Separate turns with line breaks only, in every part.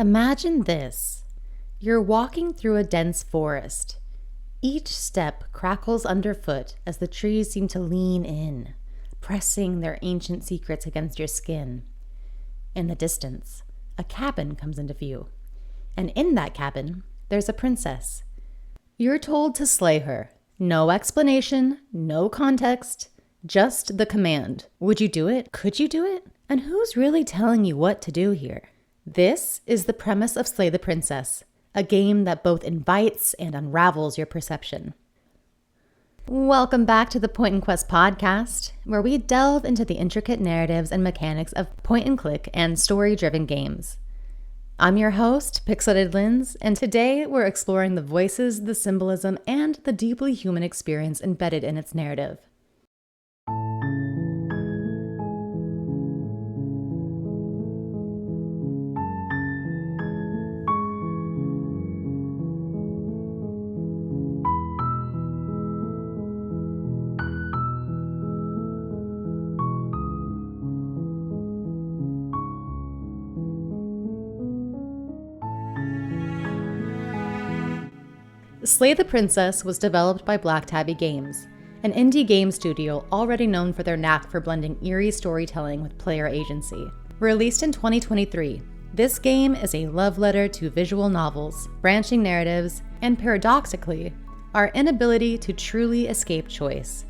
Imagine this. You're walking through a dense forest. Each step crackles underfoot as the trees seem to lean in, pressing their ancient secrets against your skin. In the distance, a cabin comes into view. And in that cabin, there's a princess. You're told to slay her. No explanation, no context, just the command. Would you do it? Could you do it? And who's really telling you what to do here? This is the premise of Slay the Princess, a game that both invites and unravels your perception. Welcome back to the Point and Quest podcast, where we delve into the intricate narratives and mechanics of point-and-click and story-driven games. I'm your host, Pixelated Linz, and today we're exploring the voices, the symbolism, and the deeply human experience embedded in its narrative. Slay the Princess was developed by Black Tabby Games, an indie game studio already known for their knack for blending eerie storytelling with player agency. Released in 2023, this game is a love letter to visual novels, branching narratives, and paradoxically, our inability to truly escape choice.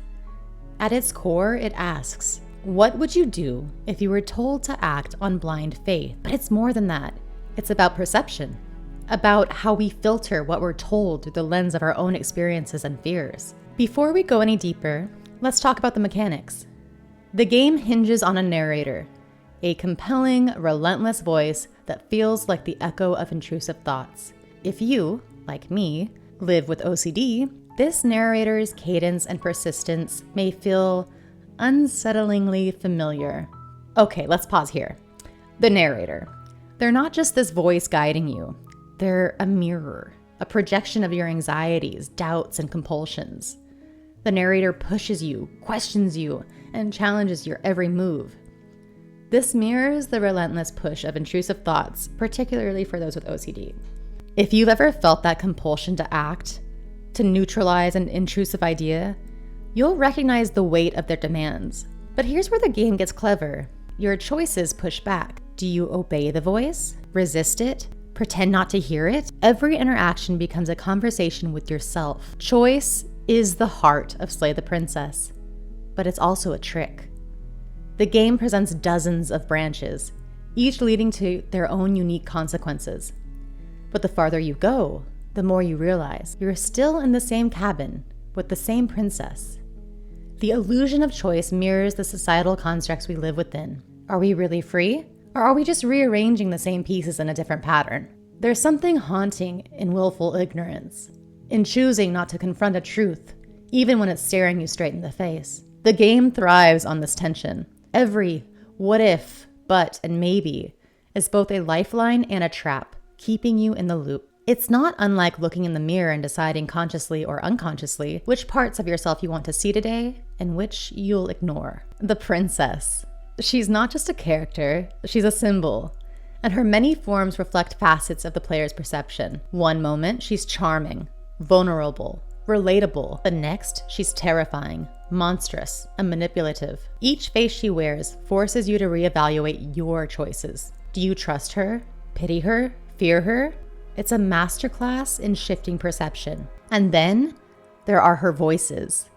At its core, it asks, what would you do if you were told to act on blind faith? But it's more than that. It's about perception. About how we filter what we're told through the lens of our own experiences and fears. Before we go any deeper, let's talk about the mechanics. The game hinges on a narrator, a compelling, relentless voice that feels like the echo of intrusive thoughts. If you, like me, live with OCD, this narrator's cadence and persistence may feel unsettlingly familiar. Okay, let's pause here. The narrator. They're not just this voice guiding you. They're a mirror, a projection of your anxieties, doubts, and compulsions. The narrator pushes you, questions you, and challenges your every move. This mirrors the relentless push of intrusive thoughts, particularly for those with OCD. If you've ever felt that compulsion to act, to neutralize an intrusive idea, you'll recognize the weight of their demands. But here's where the game gets clever. Your choices push back. Do you obey the voice? Resist it? Pretend not to hear it? Every interaction becomes a conversation with yourself. Choice is the heart of Slay the Princess, but it's also a trick. The game presents dozens of branches, each leading to their own unique consequences. But the farther you go, the more you realize you're still in the same cabin with the same princess. The illusion of choice mirrors the societal constructs we live within. Are we really free? Or are we just rearranging the same pieces in a different pattern? There's something haunting in willful ignorance, in choosing not to confront a truth, even when it's staring you straight in the face. The game thrives on this tension. Every what if, but, and maybe is both a lifeline and a trap, keeping you in the loop. It's not unlike looking in the mirror and deciding consciously or unconsciously which parts of yourself you want to see today and which you'll ignore. The princess. She's not just a character, she's a symbol, and her many forms reflect facets of the player's perception. One moment, she's charming, vulnerable, relatable. The next, she's terrifying, monstrous, and manipulative. Each face she wears forces you to reevaluate your choices. Do you trust her? Pity her? Fear her? It's a masterclass in shifting perception. And then, there are her voices.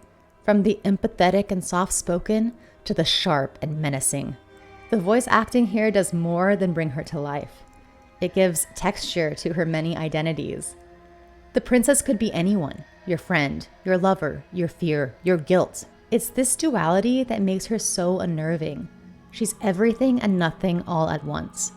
From the empathetic and soft-spoken to the sharp and menacing. The voice acting here does more than bring her to life. It gives texture to her many identities. The princess could be anyone, your friend, your lover, your fear, your guilt. It's this duality that makes her so unnerving. She's everything and nothing all at once.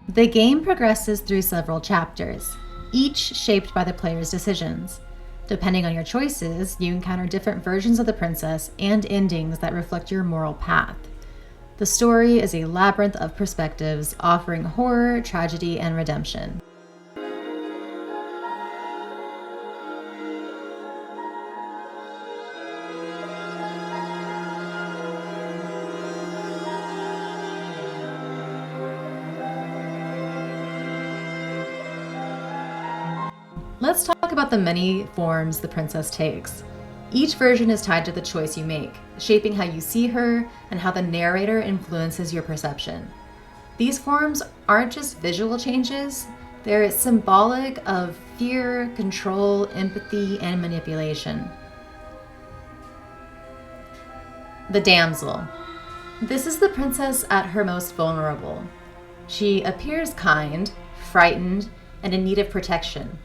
The game progresses through several chapters, each shaped by the player's decisions. Depending on your choices, you encounter different versions of the princess and endings that reflect your moral path. The story is a labyrinth of perspectives, offering horror, tragedy, and redemption. Let's talk about the many forms the princess takes. Each version is tied to the choice you make, shaping how you see her and how the narrator influences your perception. These forms aren't just visual changes, they're symbolic of fear, control, empathy, and manipulation. The damsel. This is the princess at her most vulnerable. She appears kind, frightened, and in need of protection.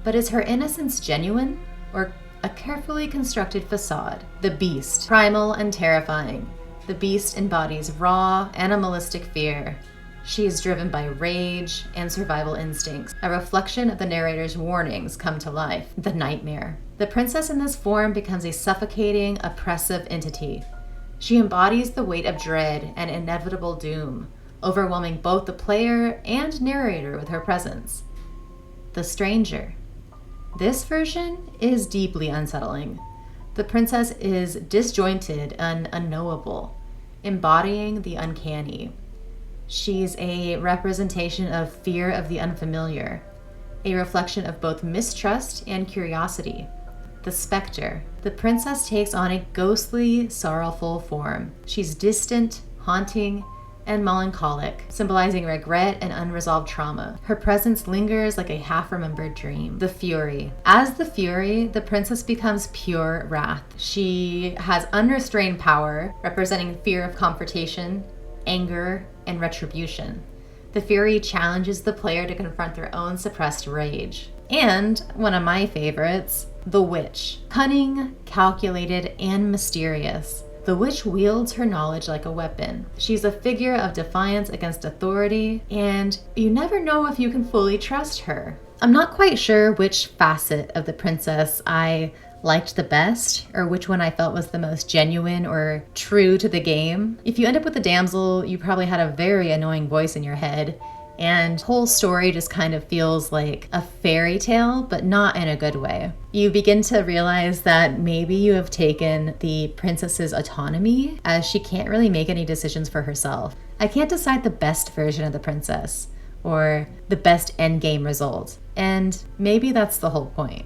But is her innocence genuine, or a carefully constructed facade? The beast, primal and terrifying. The beast embodies raw, animalistic fear. She is driven by rage and survival instincts, a reflection of the narrator's warnings come to life. The nightmare. The princess in this form becomes a suffocating, oppressive entity. She embodies the weight of dread and inevitable doom, overwhelming both the player and narrator with her presence. The stranger. This version is deeply unsettling. The princess is disjointed and unknowable, embodying the uncanny. She's a representation of fear of the unfamiliar, a reflection of both mistrust and curiosity. The specter. The princess takes on a ghostly, sorrowful form. She's distant, haunting, and melancholic, symbolizing regret and unresolved trauma. Her presence lingers like a half-remembered dream. The Fury. As the Fury, the princess becomes pure wrath. She has unrestrained power, representing fear of confrontation, anger, and retribution. The Fury challenges the player to confront their own suppressed rage. And one of my favorites, the Witch. Cunning, calculated, and mysterious. The witch wields her knowledge like a weapon. She's a figure of defiance against authority, and you never know if you can fully trust her. I'm not quite sure which facet of the princess I liked the best, or which one I felt was the most genuine or true to the game. If you end up with the damsel, you probably had a very annoying voice in your head, and the whole story just kind of feels like a fairy tale, but not in a good way. You begin to realize that maybe you have taken the princess's autonomy, as she can't really make any decisions for herself. I can't decide the best version of the princess, or the best endgame result, and maybe that's the whole point.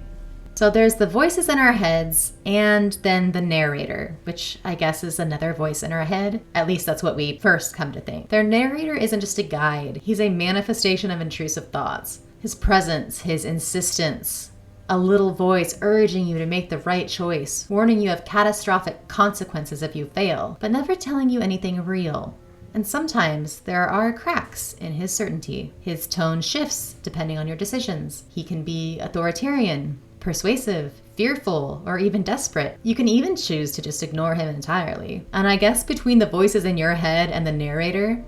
So there's the voices in our heads, and then the narrator, which I guess is another voice in our head. At least that's what we first come to think. Their narrator isn't just a guide. He's a manifestation of intrusive thoughts. His presence, his insistence, a little voice urging you to make the right choice, warning you of catastrophic consequences if you fail, but never telling you anything real. And sometimes there are cracks in his certainty. His tone shifts depending on your decisions. He can be authoritarian, persuasive, fearful, or even desperate. You can even choose to just ignore him entirely. And I guess between the voices in your head and the narrator,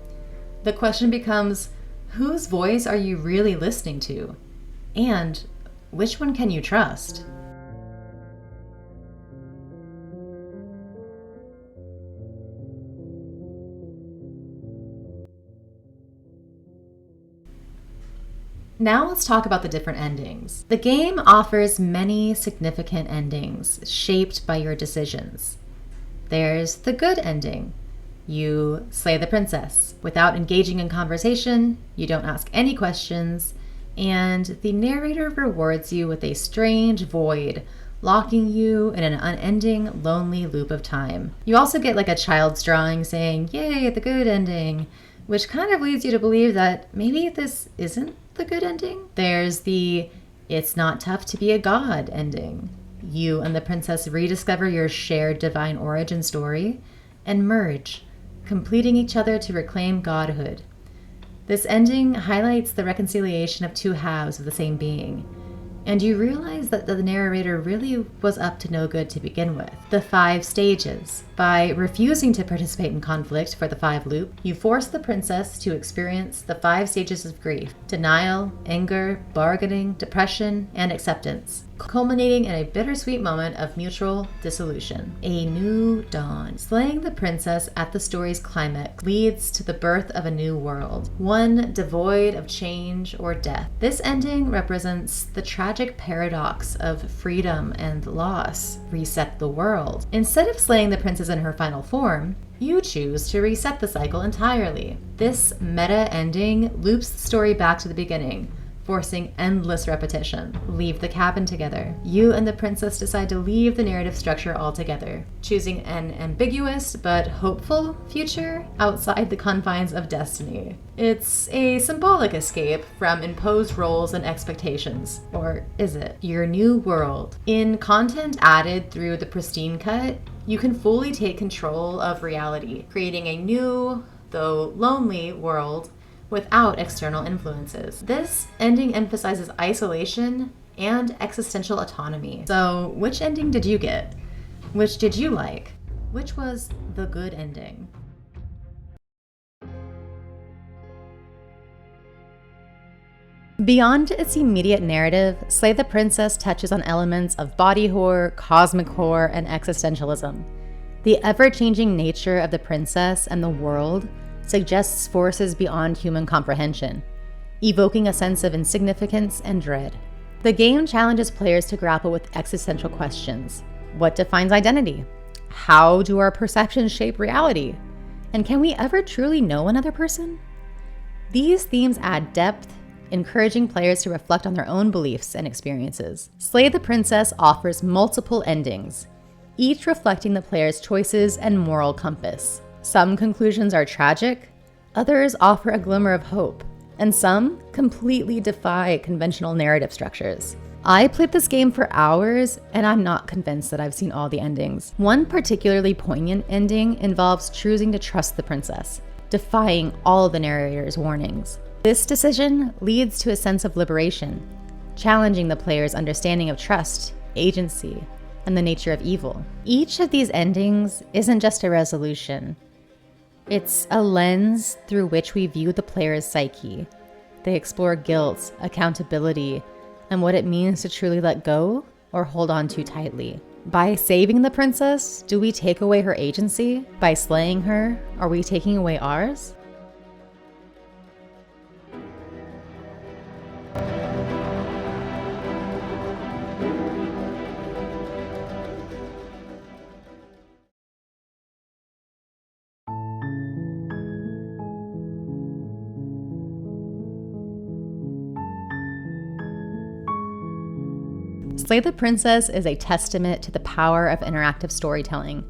the question becomes, whose voice are you really listening to? And which one can you trust? Now let's talk about the different endings. The game offers many significant endings shaped by your decisions. There's the good ending. You slay the princess. Without engaging in conversation, you don't ask any questions, and the narrator rewards you with a strange void, locking you in an unending, lonely loop of time. You also get like a child's drawing saying, "Yay, the good ending," which kind of leads you to believe that maybe this isn't the good ending. There's the "it's not tough to be a god" ending. You and the princess rediscover your shared divine origin story and merge, completing each other to reclaim godhood. This ending highlights the reconciliation of two halves of the same being, and you realize that the narrator really was up to no good to begin with. The 5 stages. By refusing to participate in conflict for the 5 loop, you force the princess to experience the 5 stages of grief: denial, anger, bargaining, depression, and acceptance, culminating in a bittersweet moment of mutual dissolution. A new dawn. Slaying the princess at the story's climax leads to the birth of a new world, one devoid of change or death. This ending represents the tragic paradox of freedom and loss. Reset the world. Instead of slaying the princess in her final form, you choose to reset the cycle entirely. This meta ending loops the story back to the beginning, forcing endless repetition. Leave the cabin together. You and the princess decide to leave the narrative structure altogether, choosing an ambiguous but hopeful future outside the confines of destiny. It's a symbolic escape from imposed roles and expectations. Or is it? Your new world. In content added through the pristine cut, you can fully take control of reality, creating a new, though lonely, world without external influences. This ending emphasizes isolation and existential autonomy. So, which ending did you get? Which did you like? Which was the good ending? Beyond its immediate narrative, Slay the Princess touches on elements of body horror, cosmic horror, and existentialism. The ever-changing nature of the princess and the world suggests forces beyond human comprehension, evoking a sense of insignificance and dread. The game challenges players to grapple with existential questions. What defines identity? How do our perceptions shape reality? And can we ever truly know another person? These themes add depth, encouraging players to reflect on their own beliefs and experiences. Slay the Princess offers multiple endings, each reflecting the player's choices and moral compass. Some conclusions are tragic, others offer a glimmer of hope, and some completely defy conventional narrative structures. I played this game for hours, and I'm not convinced that I've seen all the endings. One particularly poignant ending involves choosing to trust the princess, defying all the narrator's warnings. This decision leads to a sense of liberation, challenging the player's understanding of trust, agency, and the nature of evil. Each of these endings isn't just a resolution. It's a lens through which we view the player's psyche. They explore guilt, accountability, and what it means to truly let go or hold on too tightly. By saving the princess, do we take away her agency? By slaying her, are we taking away ours? Slay the Princess is a testament to the power of interactive storytelling.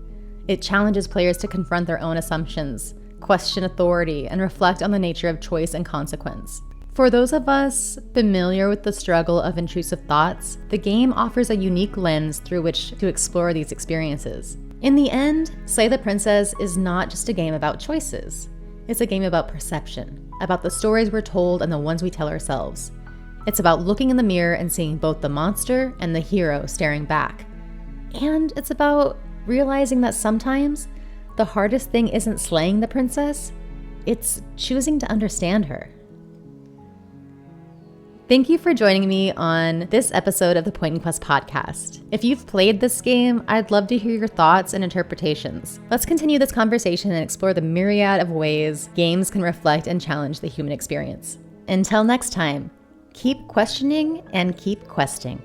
It challenges players to confront their own assumptions, question authority, and reflect on the nature of choice and consequence. For those of us familiar with the struggle of intrusive thoughts, the game offers a unique lens through which to explore these experiences. In the end, Slay the Princess is not just a game about choices. It's a game about perception, about the stories we're told and the ones we tell ourselves. It's about looking in the mirror and seeing both the monster and the hero staring back. And it's about realizing that sometimes the hardest thing isn't slaying the princess, it's choosing to understand her. Thank you for joining me on this episode of the Point & Quest podcast. If you've played this game, I'd love to hear your thoughts and interpretations. Let's continue this conversation and explore the myriad of ways games can reflect and challenge the human experience. Until next time, keep questioning and keep questing.